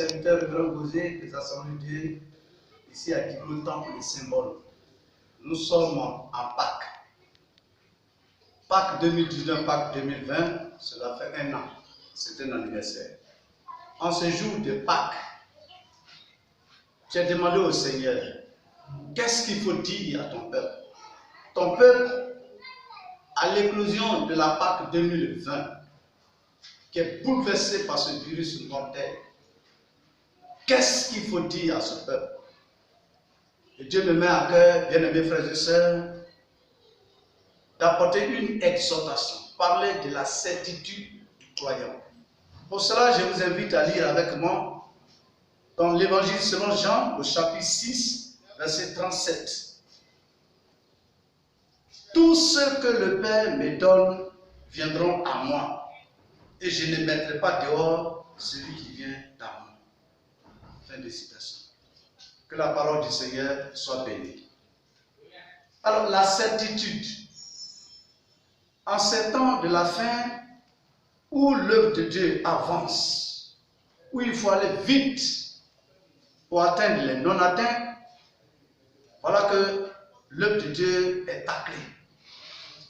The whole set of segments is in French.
serviteur Révérend Gauzé des Assemblées de Dieu, ici à Kiblo, Temple des Symboles. Nous sommes en Pâques. Pâques 2019, Pâques 2020, cela fait un an. C'est un anniversaire. En ce jour de Pâques, j'ai demandé au Seigneur, qu'est-ce qu'il faut dire à ton peuple? Ton peuple, à l'éclosion de la Pâques 2020, qui est bouleversé par ce virus mortel, qu'est-ce qu'il faut dire à ce peuple? Et Dieu me met à cœur, bien-aimés frères et sœurs, d'apporter une exhortation, parler de la certitude du croyant. Pour cela, je vous invite à lire avec moi dans l'Évangile selon Jean, au chapitre 6, verset 37. Tous ceux que le Père me donne viendront à moi, et je ne mettrai pas dehors celui qui vient à moi. Fin de citation. Que la parole du Seigneur soit bénie. Alors, la certitude. En ces temps de la fin, où l'œuvre de Dieu avance, où il faut aller vite pour atteindre les non-atteints, voilà que l'œuvre de Dieu est taclée.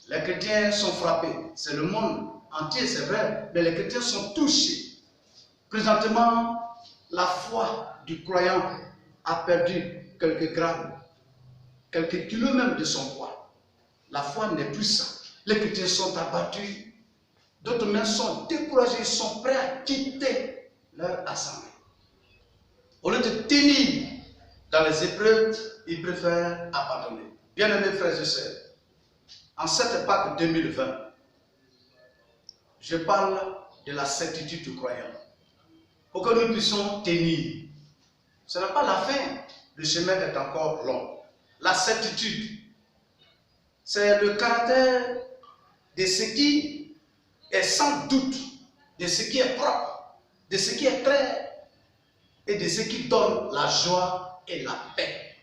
Les chrétiens sont frappés. C'est le monde entier, c'est vrai, mais les chrétiens sont touchés. Présentement, la foi du croyant a perdu quelques grammes, quelques kilos même de son poids. La foi n'est plus ça. Les chrétiens sont abattus. D'autres même sont découragés, sont prêts à quitter leur assemblée. Au lieu de tenir dans les épreuves, ils préfèrent abandonner. Bien-aimés frères et sœurs, en cette Pâques 2020, je parle de la certitude du croyant. Pour que nous puissions tenir. Ce n'est pas la fin, le chemin est encore long. La certitude, c'est le caractère de ce qui est sans doute, de ce qui est propre, de ce qui est clair et de ce qui donne la joie et la paix.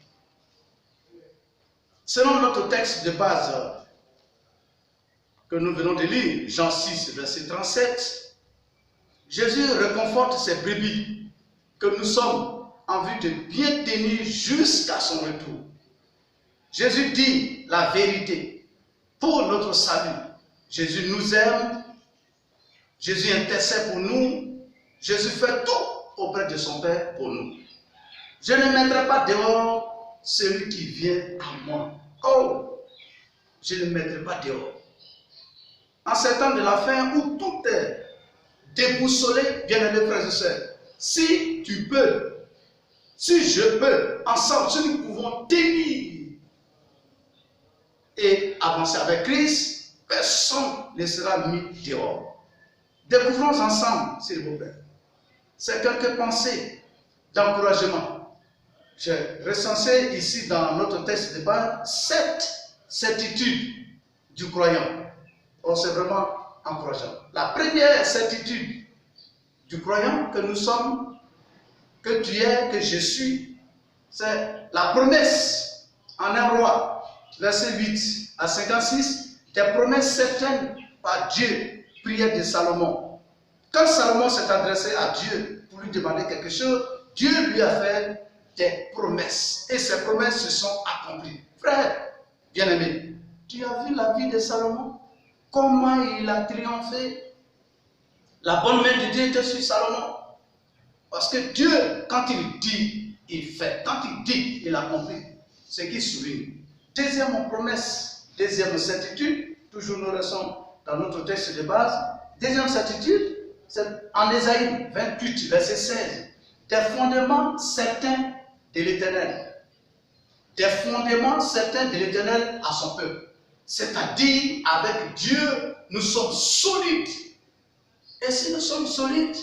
Selon notre texte de base que nous venons de lire, Jean 6, verset 37, Jésus réconforte ses brebis que nous sommes en vue de bien tenir jusqu'à son retour. Jésus dit la vérité pour notre salut. Jésus nous aime, Jésus intercède pour nous, Jésus fait tout auprès de son Père pour nous. Je ne mettrai pas dehors celui qui vient à moi. Oh, je ne mettrai pas dehors. En ces temps de la fin où tout est déboussolé, bien-aimés frères et sœurs, si tu peux, si je peux, ensemble, si nous pouvons tenir et avancer avec Christ, personne ne sera mis dehors. Découvrons ensemble, s'il vous plaît. C'est quelques pensées d'encouragement. J'ai recensé ici dans notre texte de base 7 certitudes du croyant. Oh, c'est vraiment encourageant. La première certitude du croyant que nous sommes, que tu es, que je suis, c'est la promesse en un roi, verset 8 à 56, des promesses certaines par Dieu, prière de Salomon. Quand Salomon s'est adressé à Dieu pour lui demander quelque chose, Dieu lui a fait des promesses. Et ces promesses se sont accomplies. Frère, bien-aimé, tu as vu la vie de Salomon? Comment il a triomphé? La bonne main de Dieu était sur Salomon. Parce que Dieu, quand il dit, il fait. Quand il dit, il accomplit. C'est qui souligne. Deuxième promesse, deuxième certitude, toujours nous restons dans notre texte de base. Deuxième certitude, c'est en Ésaïe 28, verset 16. Des fondements certains de l'Éternel. Des fondements certains de l'Éternel à son peuple. C'est-à-dire, avec Dieu, nous sommes solides. Et si nous sommes solides,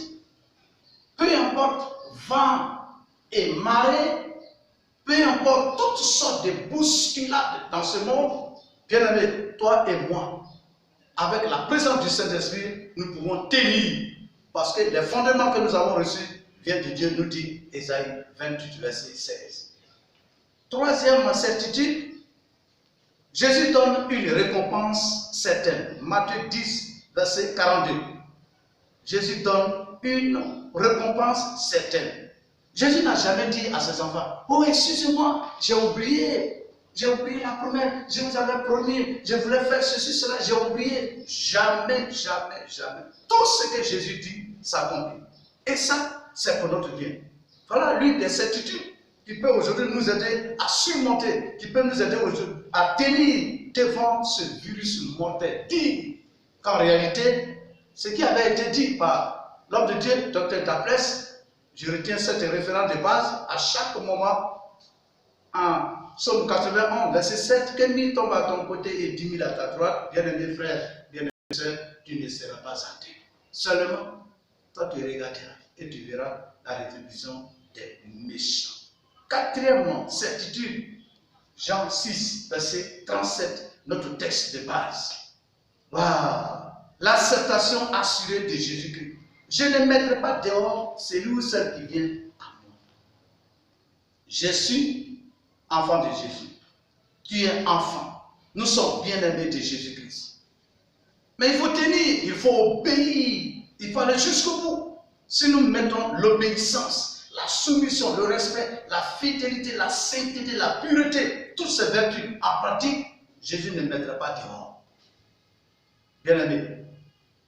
peu importe vent et marée, peu importe toutes sortes de bousculades dans ce monde, bien-aimé, toi et moi, avec la présence du Saint-Esprit, nous pouvons tenir. Parce que les fondements que nous avons reçus viennent de Dieu, nous dit Ésaïe 28, verset 16. Troisième certitude, Jésus donne une récompense certaine. Matthieu 10, verset 42. Jésus donne une récompense certaine. Jésus n'a jamais dit à ses enfants, oh excusez-moi, j'ai oublié la promesse, je vous avais promis, je voulais faire ceci, cela, j'ai oublié. Jamais, jamais, jamais. Tout ce que Jésus dit s'accomplit. Et ça, c'est pour notre bien. Voilà l'une des certitudes qui peut aujourd'hui nous aider à surmonter, qui peut nous aider aujourd'hui à tenir devant ce virus mortel. Dire qu'en réalité, ce qui avait été dit par l'homme de Dieu, Dr. Tapless, je retiens cette référence de base à chaque moment en Psaume 91, verset 7, que 1000 tombent à ton côté et 10 000 à ta droite, bien-aimés frères, bien-aimés sœurs, tu ne seras pas atteint. Seulement, toi tu regarderas et tu verras la rétribution des méchants. Quatrièmement, certitude, Jean 6, verset 37, notre texte de base. Waouh! L'acceptation assurée de Jésus-Christ. Je ne mettrai pas dehors celui ou celle qui vient à moi. Je suis enfant de Jésus. Tu es enfant. Nous sommes bien-aimés de Jésus-Christ. Mais il faut tenir, il faut obéir, il faut aller jusqu'au bout. Si nous mettons l'obéissance, la soumission, le respect, la fidélité, la sainteté, la pureté, toutes ces vertus en pratique, Jésus ne mettra pas dehors. Bien-aimés,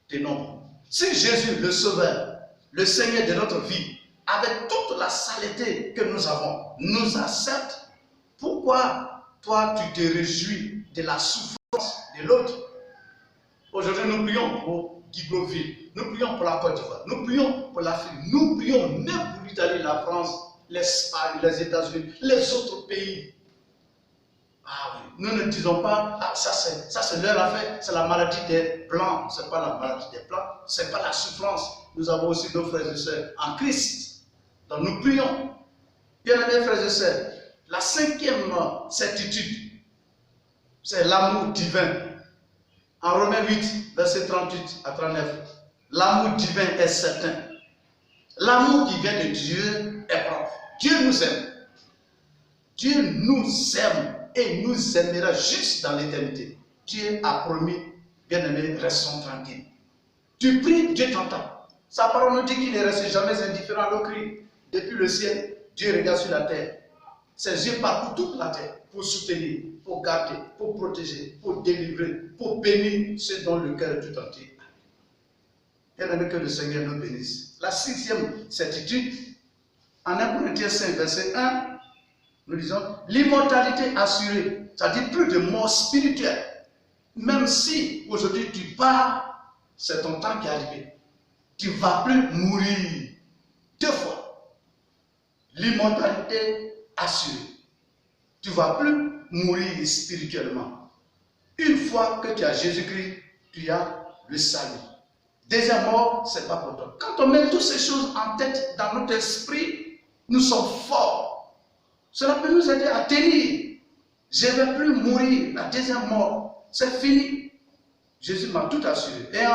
tenons bon. Si Jésus, le Sauveur, le Seigneur de notre vie, avec toute la saleté que nous avons, nous accepte, pourquoi toi tu te réjouis de la souffrance de l'autre? Aujourd'hui nous prions pour Guy-Broville, nous prions pour la Côte d'Ivoire, nous prions pour l'Afrique, nous prions même pour l'Italie, la France, l'Espagne, les États-Unis, les autres pays. Ah oui, nous ne disons pas, ah, ça c'est leur affaire, c'est la maladie des Blancs, ce n'est pas la maladie des Blancs, ce n'est pas la souffrance. Nous avons aussi nos frères et sœurs en Christ. Donc nous prions. Bien-aimés frères et sœurs, la cinquième certitude, c'est l'amour divin. En Romains 8, verset 38 à 39, l'amour divin est certain. L'amour qui vient de Dieu est propre. Dieu nous aime. Dieu nous aime et nous aimera juste dans l'éternité. Dieu a promis, bien-aimés, restons tranquilles. Tu pries, Dieu t'entend. Sa parole nous dit qu'il ne reste jamais indifférent à nos cris. Depuis le ciel, Dieu regarde sur la terre. Ses yeux parcourent toute la terre pour soutenir, pour garder, pour protéger, pour délivrer, pour bénir ceux dont le cœur est tout entier. Bien-aimés, que le Seigneur nous bénisse. La sixième certitude, en 1 Corinthiens 5, verset 1, nous disons l'immortalité assurée, c'est-à-dire plus de mort spirituelle. Même si aujourd'hui tu pars, c'est ton temps qui est arrivé. Tu ne vas plus mourir 2 fois. L'immortalité assurée. Tu ne vas plus mourir spirituellement. Une fois que tu as Jésus-Christ, tu as le salut. Deuxième mort, ce n'est pas pour toi. Quand on met toutes ces choses en tête dans notre esprit, nous sommes forts. Cela peut nous aider à tenir. Je ne vais plus mourir. La deuxième mort, c'est fini. Jésus m'a tout assuré. Et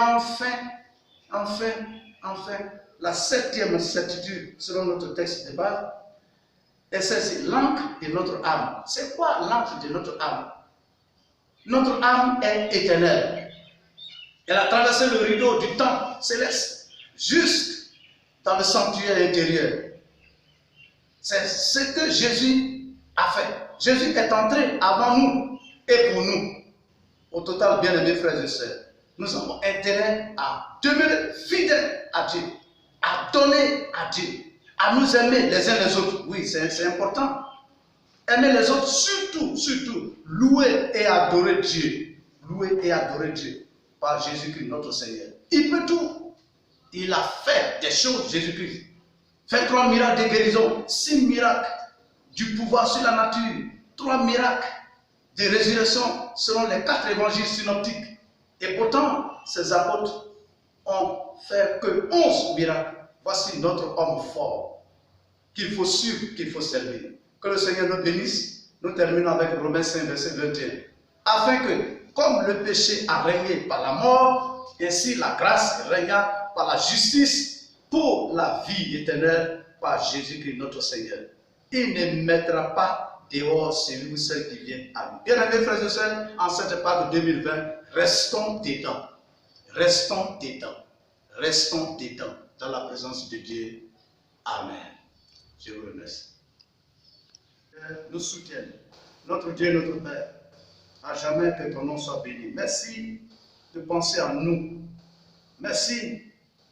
enfin, la septième certitude, selon notre texte de base, et c'est l'encre de notre âme. C'est quoi l'encre de notre âme? Notre âme est éternelle. Elle a traversé le rideau du temps céleste jusque dans le sanctuaire intérieur. C'est ce que Jésus a fait. Jésus est entré avant nous et pour nous. Au total, bien-aimés frères et sœurs, nous avons intérêt à demeurer fidèles à Dieu, à donner à Dieu, à nous aimer les uns les autres. Oui, c'est important. Aimer les autres, surtout, louer et adorer Dieu. Louer et adorer Dieu par Jésus-Christ, notre Seigneur. Il peut tout. Il a fait des choses, Jésus-Christ. Fait 3 miracles de guérison, 6 miracles du pouvoir sur la nature, 3 miracles de résurrection selon les 4 évangiles synoptiques. Et pourtant, ces apôtres ont fait que 11 miracles. Voici notre homme fort, qu'il faut suivre, qu'il faut servir. Que le Seigneur nous bénisse. Nous terminons avec Romains 5, verset 21. Afin que, comme le péché a régné par la mort, ainsi la grâce régna par la justice pour la vie éternelle par Jésus-Christ notre Seigneur. Il ne mettra pas dehors celui ou celle qui vient à lui. Bien-aimés frères et sœurs, en cette Pâque 2020, restons dedans. Restons dedans. Restons dedans. dans la présence de Dieu. Amen. Je vous remercie. Nous soutiennent. Notre Dieu, notre Père, à jamais que ton nom soit béni. Merci de penser à nous. Merci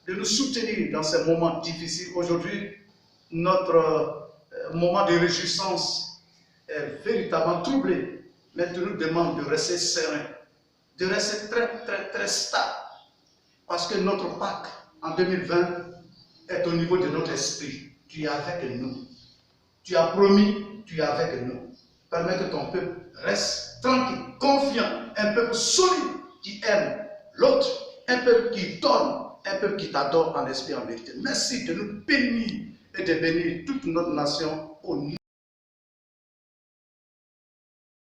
de nous soutenir dans ces moments difficiles. Aujourd'hui, notre moment de réjouissance est véritablement troublé. Mais tu nous demandes de rester serein, de rester très stable. Parce que notre Pâques en 2020 est au niveau de notre esprit. Tu es avec nous. Tu as promis, tu es avec nous. Permets que ton peuple reste tranquille, confiant, un peuple solide qui aime l'autre, un peuple qui donne, un peuple qui t'adore en esprit et en vérité. Merci de nous bénir et de bénir toute notre nation au nom